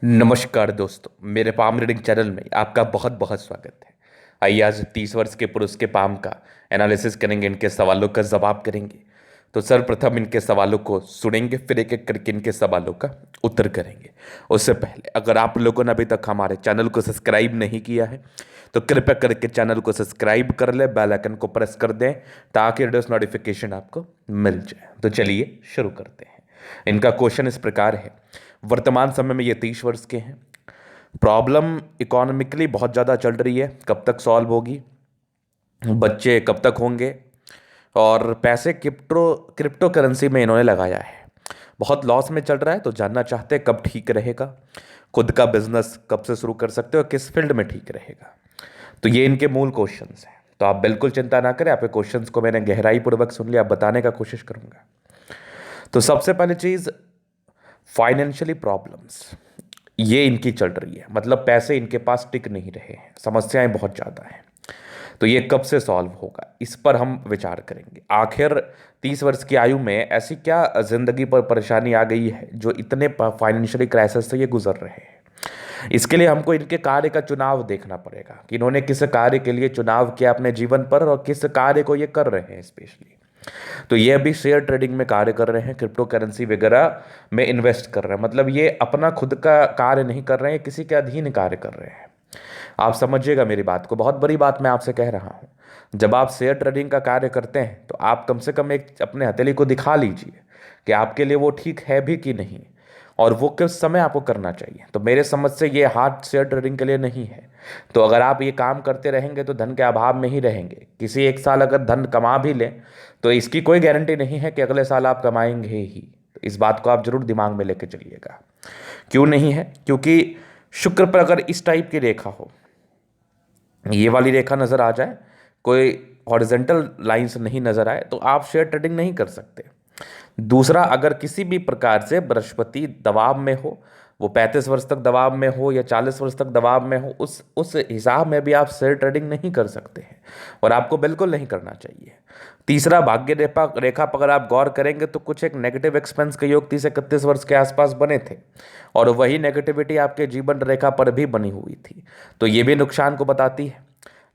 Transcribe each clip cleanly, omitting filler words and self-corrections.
नमस्कार दोस्तों, मेरे पाम रीडिंग चैनल में आपका बहुत बहुत स्वागत है। आइए आज 30 वर्ष के पुरुष के पाम का एनालिसिस करेंगे, इनके सवालों का जवाब करेंगे। तो सर्वप्रथम इनके सवालों को सुनेंगे, फिर एक एक करके इनके सवालों का उत्तर करेंगे। उससे पहले अगर आप लोगों ने अभी तक हमारे चैनल को सब्सक्राइब नहीं किया है तो कृपया करके चैनल को सब्सक्राइब कर ले, बेल आइकन को प्रेस कर दें ताकि वीडियोस नोटिफिकेशन आपको मिल जाए। तो चलिए शुरू करते हैं। इनका क्वेश्चन इस प्रकार है। वर्तमान समय में ये 30 वर्ष के हैं। प्रॉब्लम इकोनॉमिकली बहुत ज़्यादा चल रही है, कब तक सॉल्व होगी, बच्चे कब तक होंगे, और पैसे क्रिप्टो क्रिप्टो करेंसी में इन्होंने लगाया है, बहुत लॉस में चल रहा है। तो जानना चाहते हैं कब ठीक रहेगा, खुद का बिजनेस कब से शुरू कर सकते हो, किस फील्ड में ठीक रहेगा। तो ये इनके मूल क्वेश्चंस हैं। तो आप बिल्कुल चिंता ना करें, आपके क्वेश्चंस को मैंने गहराई पूर्वक सुन लिया, बताने का कोशिश करूंगा। तो सबसे पहली चीज़, फाइनेंशियली प्रॉब्लम्स ये इनकी चल रही है, मतलब पैसे इनके पास टिक नहीं रहे हैं, समस्याएं बहुत ज़्यादा हैं। तो ये कब से सॉल्व होगा, इस पर हम विचार करेंगे। आखिर 30 वर्ष की आयु में ऐसी क्या जिंदगी पर परेशानी आ गई है जो इतने फाइनेंशियली क्राइसिस से ये गुजर रहे हैं। इसके लिए हमको इनके कार्य का चुनाव देखना पड़ेगा कि इन्होंने किस कार्य के लिए चुनाव किया अपने जीवन पर और किस कार्य को ये कर रहे हैं स्पेशली। तो ये अभी शेयर ट्रेडिंग में कार्य कर रहे हैं, क्रिप्टो करेंसी वगैरह में इन्वेस्ट कर रहे हैं, मतलब ये अपना खुद का कार्य नहीं कर रहे हैं, किसी के अधीन कार्य कर रहे हैं। आप समझिएगा मेरी बात को, बहुत बड़ी बात मैं आपसे कह रहा हूँ। जब आप शेयर ट्रेडिंग का कार्य करते हैं तो आप कम से कम एक अपने हथेली को दिखा लीजिए कि आपके लिए वो ठीक है भी कि नहीं, और वो किस समय आपको करना चाहिए। तो मेरे समझ से ये हाथ शेयर ट्रेडिंग के लिए नहीं है। तो अगर आप ये काम करते रहेंगे तो धन के अभाव में ही रहेंगे। किसी एक साल अगर धन कमा भी लें तो इसकी कोई गारंटी नहीं है कि अगले साल आप कमाएंगे ही। तो इस बात को आप जरूर दिमाग में लेके चलिएगा। क्यों नहीं है? क्योंकि शुक्र पर अगर इस टाइप की रेखा हो, ये वाली रेखा नजर आ जाए, कोई हॉरिजेंटल लाइंस नहीं नजर आए, तो आप शेयर ट्रेडिंग नहीं कर सकते। दूसरा, अगर किसी भी प्रकार से बृहस्पति दबाव में हो, वो 35 वर्ष तक दबाव में हो या 40 वर्ष तक दबाव में हो, उस हिसाब में भी आप शेयर ट्रेडिंग नहीं कर सकते हैं, और आपको बिल्कुल नहीं करना चाहिए। तीसरा, भाग्य रेखा रेखा पर अगर आप गौर करेंगे तो कुछ एक नेगेटिव एक्सपेंस के योग 30 31 वर्ष के आसपास बने थे, और वही नेगेटिविटी आपके जीवन रेखा पर भी बनी हुई थी। तो ये भी नुकसान को बताती है।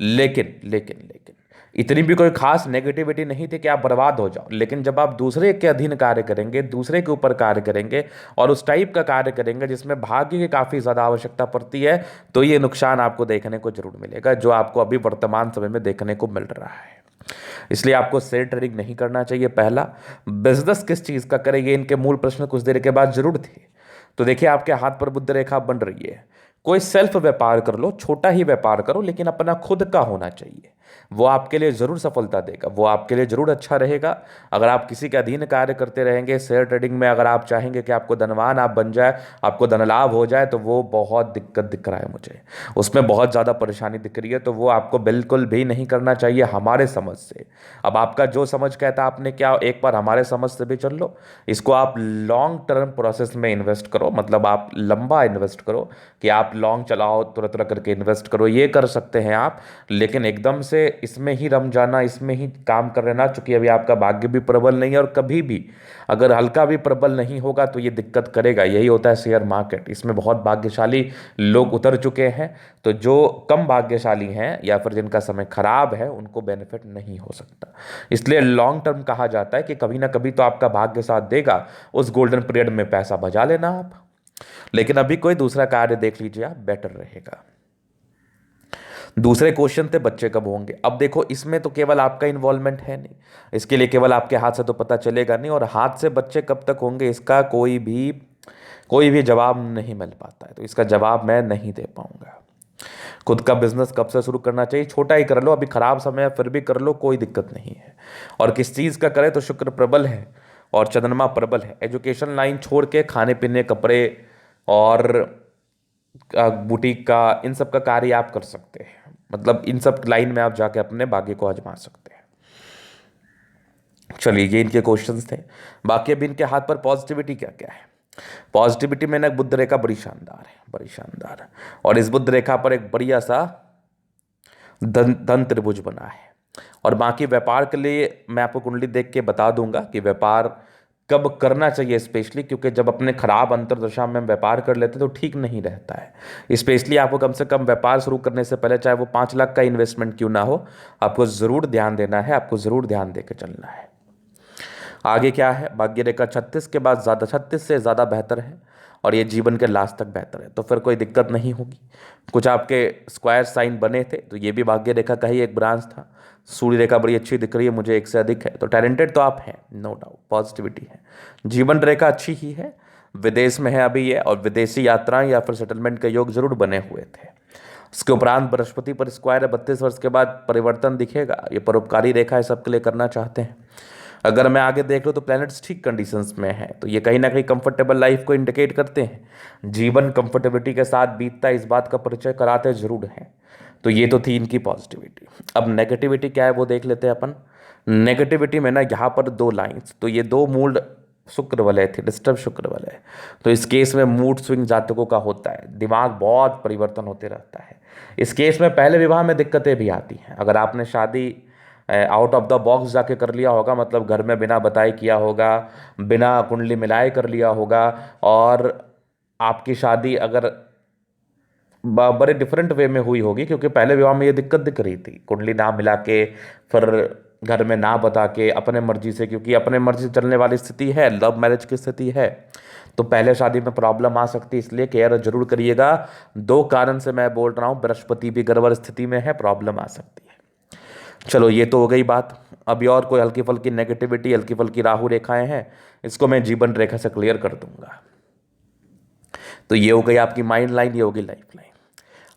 लेकिन लेकिन लेकिन इतनी भी कोई खास नेगेटिविटी नहीं थी कि आप बर्बाद हो जाओ। लेकिन जब आप दूसरे के अधीन कार्य करेंगे, दूसरे के ऊपर कार्य करेंगे और उस टाइप का कार्य करेंगे जिसमें भाग्य की काफ़ी ज़्यादा आवश्यकता पड़ती है, तो ये नुकसान आपको देखने को जरूर मिलेगा, जो आपको अभी वर्तमान समय में देखने को मिल रहा है। इसलिए आपको शेयर ट्रेडिंग नहीं करना चाहिए। पहला, बिजनेस किस चीज़ का करें, ये इनके मूल प्रश्न कुछ देर के बाद जरूर थे। तो देखिए, आपके हाथ पर बुध रेखा बन रही है। कोई सेल्फ व्यापार कर लो, छोटा ही व्यापार करो, लेकिन अपना खुद का होना चाहिए। वो आपके लिए जरूर सफलता देगा, वो आपके लिए जरूर अच्छा रहेगा। अगर आप किसी के अधीन कार्य करते रहेंगे शेयर ट्रेडिंग में, अगर आप चाहेंगे कि आपको धनवान आप बन जाए, आपको धन लाभ हो जाए, तो वो बहुत दिक्कत दिख रहा है मुझे, उसमें बहुत ज़्यादा परेशानी दिख रही है। तो वो आपको बिल्कुल भी नहीं करना चाहिए हमारे समझ से। अब आपका जो समझ कहता है, आपने क्या, एक बार हमारे समझ से भी चल लो। इसको आप लॉन्ग टर्म प्रोसेस में इन्वेस्ट करो, मतलब आप लंबा इन्वेस्ट करो, कि आप लॉन्ग चलाओ, तुरंत तुरंत करके इन्वेस्ट करो, ये कर सकते हैं आप। लेकिन एकदम से इसमें ही रम जाना, इसमें ही काम कर लेना, चूंकि अभी आपका भाग्य भी प्रबल नहीं है, और कभी भी अगर हल्का भी प्रबल नहीं होगा तो ये दिक्कत करेगा। यही होता है शेयर मार्केट, इसमें बहुत भाग्यशाली लोग उतर चुके हैं। तो जो कम भाग्यशाली हैं या फिर जिनका समय खराब है, उनको बेनिफिट नहीं हो सकता। इसलिए लॉन्ग टर्म कहा जाता है कि कभी ना कभी तो आपका भाग्य साथ देगा, उस गोल्डन पीरियड में पैसा बचा लेना आप। लेकिन अभी कोई दूसरा कार्य देख लीजिए आप, बेटर रहेगा। दूसरे क्वेश्चन थे बच्चे कब होंगे। अब देखो, इसमें तो केवल आपका इन्वॉल्वमेंट है नहीं, इसके लिए केवल आपके हाथ से तो पता चलेगा नहीं, और हाथ से बच्चे कब तक होंगे इसका कोई भी जवाब नहीं मिल पाता है। तो इसका जवाब मैं नहीं दे पाऊंगा। खुद का बिजनेस कब से शुरू करना चाहिए, छोटा ही कर लो, अभी खराब समय है फिर भी कर लो, कोई दिक्कत नहीं है। और किस चीज़ का करें, तो शुक्र प्रबल है और चंद्रमा प्रबल है। एजुकेशन लाइन छोड़ के खाने पीने, कपड़े और बुटीक का, इन सब का कार्य आप कर सकते हैं। मतलब इन सब लाइन में आप जाके अपने भाग्य को आजमा सकते हैं। चलिए, ये इनके क्वेश्चंस थे। बाकी अभी इनके हाथ पर पॉजिटिविटी क्या क्या है। पॉजिटिविटी में ना, बुध रेखा बड़ी शानदार है, बड़ी शानदार। और इस बुध रेखा पर एक बढ़िया सा धन धन त्रिभुज बना है। और बाकी व्यापार के लिए मैं आपको कुंडली देख के बता दूंगा कि व्यापार कब करना चाहिए स्पेशली, क्योंकि जब अपने खराब अंतर्दशा में हम व्यापार कर लेते हैं तो ठीक नहीं रहता है। स्पेशली आपको कम से कम व्यापार शुरू करने से पहले, चाहे वो 5 लाख का इन्वेस्टमेंट क्यों ना हो, आपको ज़रूर ध्यान देना है, आपको ज़रूर ध्यान दे के चलना है। आगे क्या है, भाग्य रेखा 36 के बाद ज़्यादा, 36 से ज़्यादा बेहतर है और ये जीवन के लास्ट तक बेहतर है, तो फिर कोई दिक्कत नहीं होगी। कुछ आपके स्क्वायर साइन बने थे तो ये भी भाग्य रेखा का ही एक ब्रांच था। सूर्य रेखा बड़ी अच्छी दिख रही है मुझे, 1 से अधिक है, तो टैलेंटेड तो आप हैं, नो डाउट, पॉजिटिविटी है। जीवन रेखा अच्छी ही है, विदेश में है अभी ये, और विदेशी यात्राएं या फिर सेटलमेंट के योग जरूर बने हुए थे। इसके उपरांत बृहस्पति पर स्क्वायर है, 32 वर्ष के बाद परिवर्तन दिखेगा। ये परोपकारी रेखा है, सबके लिए करना चाहते हैं। अगर मैं आगे देख लूँ तो प्लैनेट्स ठीक कंडीशंस में है, तो ये कहीं ना कहीं कंफर्टेबल लाइफ को इंडिकेट करते हैं। जीवन कंफर्टेबिलिटी के साथ बीतता है, इस बात का परिचय कराते जरूर हैं। तो ये तो थी इनकी पॉजिटिविटी। अब नेगेटिविटी क्या है वो देख लेते हैं अपन। नेगेटिविटी में ना यहाँ पर 2 लाइंस, तो ये 2 मूड शुक्र वलय थे, डिस्टर्ब शुक्र वलय। तो इस केस में मूड स्विंग जातकों का होता है, दिमाग बहुत परिवर्तन होते रहता है। इस केस में पहले विवाह में दिक्कतें भी आती हैं। अगर आपने शादी आउट ऑफ द बॉक्स जाके कर लिया होगा, मतलब घर में बिना बताए किया होगा, बिना कुंडली मिलाए कर लिया होगा, और आपकी शादी अगर बड़े डिफरेंट वे में हुई होगी, क्योंकि पहले विवाह में ये दिक्कत दिख रही थी, कुंडली ना मिला के, फिर घर में ना बता के, अपने मर्जी से, क्योंकि अपने मर्जी से चलने वाली स्थिति है, लव मैरिज की स्थिति है, तो पहले शादी में प्रॉब्लम आ सकती है, इसलिए केयर जरूर करिएगा। 2 कारण से मैं बोल रहा हूँ, बृहस्पति भी गड़बड़ स्थिति में है, प्रॉब्लम आ सकती है। चलो ये तो हो गई बात। अभी और कोई हल्की फुल्की नेगेटिविटी, हल्की फुल्की राहु रेखाएं हैं, इसको मैं जीवन रेखा से क्लियर कर दूंगा। तो ये हो गई आपकी माइंड लाइन, ये होगी लाइफ लाइन।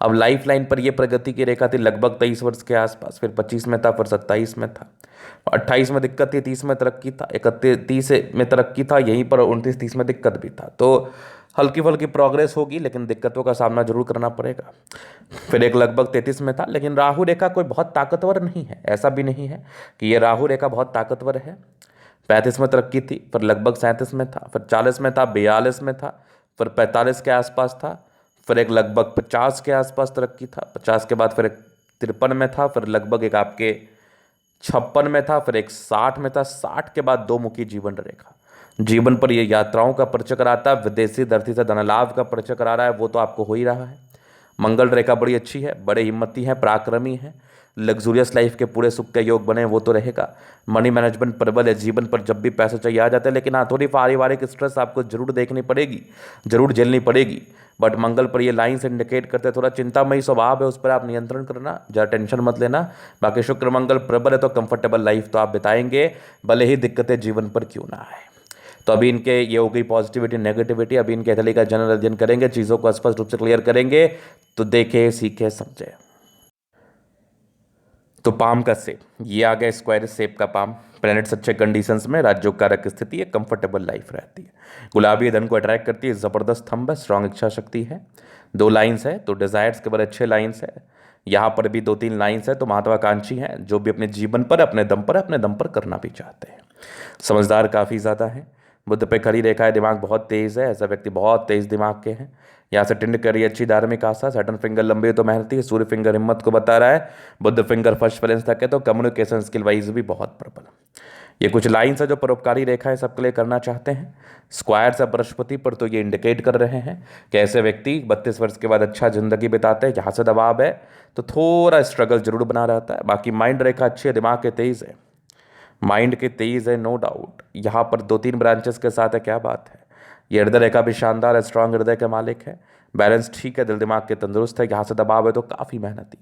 अब लाइफ लाइन पर ये प्रगति की रेखा थी लगभग 23 वर्ष के आसपास, फिर 25 में था, फिर 27 में था, 28 में दिक्कत थी, 30 में तरक्की था, 31 में तरक्की था, यहीं पर 29-30 में दिक्कत भी था। तो हल्की फुल्की प्रोग्रेस होगी, लेकिन दिक्कतों का सामना जरूर करना पड़ेगा। फिर एक लगभग 33 में था, लेकिन राहु रेखा कोई बहुत ताकतवर नहीं है, ऐसा भी नहीं है कि ये राहु रेखा बहुत ताकतवर है। 35 में तरक्की थी, फिर लगभग 37 में था, फिर 40 में था, 42 में था, फिर 45 के आसपास था, फिर एक लगभग 50 के आसपास तरक्की था, 50 के बाद फिर एक 53 में था, फिर लगभग एक आपके 56 में था, फिर एक 60 में था, 60 के बाद 2 मुखी जीवन रेखा। जीवन पर ये यात्राओं का परिचय कराता है, विदेशी धरती से धन लाभ का परिचय करा रहा है, वो तो आपको हो ही रहा है। मंगल रेखा बड़ी अच्छी है, बड़े हिम्मती हैं, पराक्रमी हैं, लग्जूरियस लाइफ के पूरे सुख के योग बने, वो तो रहेगा। मनी मैनेजमेंट प्रबल है, जीवन पर जब भी पैसे चाहिए आ जाते हैं, लेकिन हाँ थोड़ी पारिवारिक स्ट्रेस आपको जरूर देखनी पड़ेगी, जरूर झेलनी पड़ेगी। बट मंगल पर ये लाइन से इंडिकेट करते हैं थोड़ा चिंतामयी स्वभाव है, उस पर आप नियंत्रण करना, ज़्यादा टेंशन मत लेना। बाकी शुक्र मंगल प्रबल है तो कंफर्टेबल लाइफ तो आप बिताएंगे, भले ही दिक्कतें जीवन पर क्यों ना आए। तो अभी इनके ये हो गई पॉजिटिविटी नेगेटिविटी। अभी इनके एथली का जनरल अध्ययन करेंगे, चीज़ों को स्पष्ट रूप से क्लियर करेंगे, तो देखे सीखे समझे। तो पाम का शेप, ये आ गया स्क्वायर शेप का पाम। प्लैनेट्स अच्छे कंडीशंस में, राज्यों कारक स्थिति है, कंफर्टेबल लाइफ रहती है, गुलाबी धन को अट्रैक्ट करती है, ज़बरदस्त थंब है, स्ट्रांग इच्छा शक्ति है, 2 लाइन्स है, तो डिजायर्स के बड़े अच्छे लाइन्स है। यहाँ पर भी 2-3 लाइन्स है, तो महत्वाकांक्षी हैं, जो भी अपने जीवन पर अपने दम पर करना भी चाहते हैं। समझदार काफ़ी ज़्यादा है, बुद्ध पे खड़ी रेखा है, दिमाग बहुत तेज़ है, ऐसा व्यक्ति बहुत तेज़ दिमाग के हैं। यहाँ से टिंड करी अच्छी धार्मिक आस्था, सैटर्न फिंगर लंबी तो मेहनती है, सूर्य फिंगर हिम्मत को बता रहा है, बुद्ध फिंगर फर्स्ट बैलेंस तक है, तो कम्युनिकेशन स्किल वाइज भी बहुत प्रबल। ये कुछ लाइन्स है जो परोपकारी रेखा है, सबके लिए करना चाहते हैं। स्क्वायर से बृहस्पति पर तो ये इंडिकेट कर रहे हैं कि ऐसे व्यक्ति 32 वर्ष के बाद अच्छा जिंदगी बिताते हैं। यहाँ से दबाव है तो थोड़ा स्ट्रगल जरूर बना रहता है। बाकी माइंड रेखा अच्छी है, दिमाग के तेज है, माइंड के तेज है, नो डाउट। यहाँ पर 2-3 ब्रांचेस के साथ है, क्या बात है। ये हृदय रेखा भी शानदार है, स्ट्रांग हृदय के मालिक है, बैलेंस ठीक है, दिल दिमाग के तंदुरुस्त है। यहाँ से दबाव है तो काफ़ी मेहनती।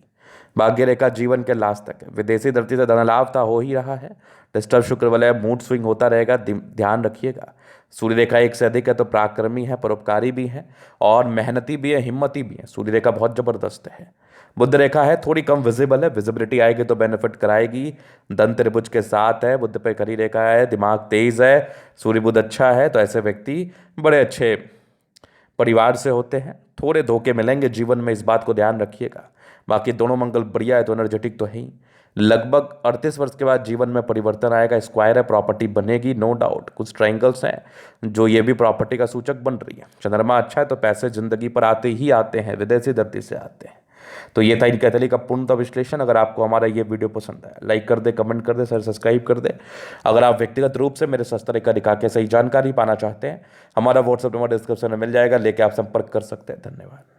भाग्य रेखा जीवन के लास्ट तक है, विदेशी धरती से धन लाभ था, हो ही रहा है। डिस्टर्ब शुक्र वलय, मूड स्विंग होता रहेगा, ध्यान रखिएगा। सूर्य रेखा 1 से अधिक है, तो पराक्रमी है, परोपकारी भी है, और मेहनती भी है, हिम्मती भी है। सूर्य रेखा बहुत जबरदस्त है। बुध रेखा है, थोड़ी कम विजिबल है, विजिबिलिटी आएगी तो बेनिफिट कराएगी। धन त्रिभुज के साथ है, बुध पे खड़ी रेखा है, दिमाग तेज है, सूर्य बुध अच्छा है, तो ऐसे व्यक्ति बड़े अच्छे परिवार से होते हैं। थोड़े धोखे मिलेंगे जीवन में, इस बात को ध्यान रखिएगा। बाकी दोनों मंगल बढ़िया है, तो एनर्जेटिक तो है ही। लगभग 38 वर्ष के बाद जीवन में परिवर्तन आएगा। स्क्वायर है, प्रॉपर्टी बनेगी, नो डाउट। कुछ ट्रायंगल्स हैं जो ये भी प्रॉपर्टी का सूचक बन रही है। चंद्रमा अच्छा है तो पैसे जिंदगी पर आते ही आते हैं, विदेशी धरती से आते हैं। तो ये था इनके एथली का पूर्णतः विश्लेषण। अगर आपको हमारा ये वीडियो पसंद आया, लाइक कर दे, कमेंट कर दे, सर सब्सक्राइब कर दे। अगर आप व्यक्तिगत रूप से मेरे शस्त्र का दिखा के सही जानकारी पाना चाहते हैं, हमारा व्हाट्सअप नंबर डिस्क्रिप्शन में मिल जाएगा, लेके आप संपर्क कर सकते हैं। धन्यवाद।